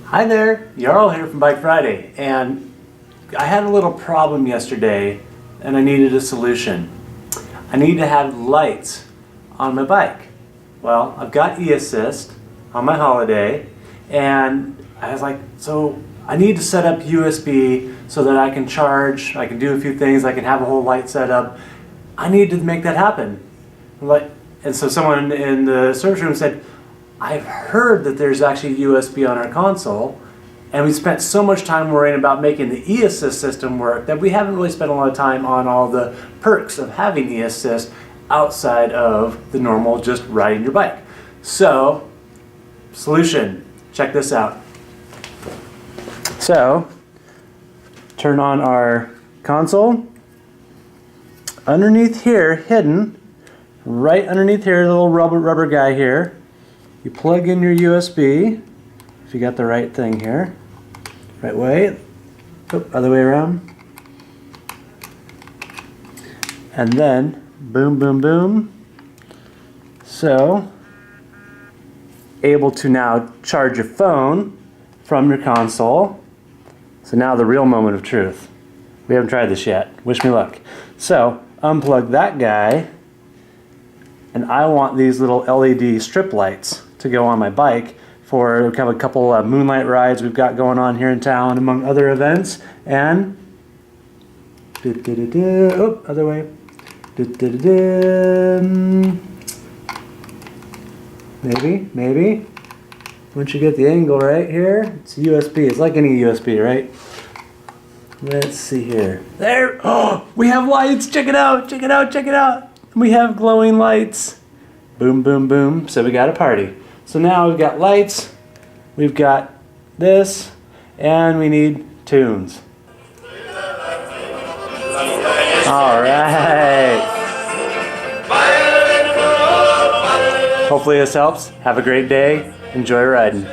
Hi there, Jarl here from Bike Friday, and I had a little problem yesterday and I needed a solution. I need to have lights on my bike. Well, I've got E-Assist on my Holiday, and I was like, so I need to set up USB so that I can charge, I can do a few things, I can have a whole light set up. I need to make that happen. And so someone in the service room said, I've heard that there's actually USB on our console, and we spent so much time worrying about making the E-Assist system work that we haven't really spent a lot of time on all the perks of having E-Assist outside of the normal just riding your bike. So, solution, check this out. So, turn on our console. Underneath here, hidden, right underneath here, the little rubber guy here, you plug in your USB, if you got the right thing here, right way, other way around, and then boom, boom, boom. So, able to now charge your phone from your console. So now the real moment of truth. We haven't tried this yet. Wish me luck. So, unplug that guy, and I want these little LED strip lights to go on my bike for kind of a couple of moonlight rides we've got going on here in town, among other events. And oh, other way. Maybe. Once you get the angle right here, it's USB. It's like any USB, right? Let's see here. There. Oh, we have lights. Check it out. Check it out. Check it out. We have glowing lights. Boom, boom, boom. So we got a party. So now we've got lights, we've got this, and we need tunes. All right. Hopefully this helps. Have a great day. Enjoy riding.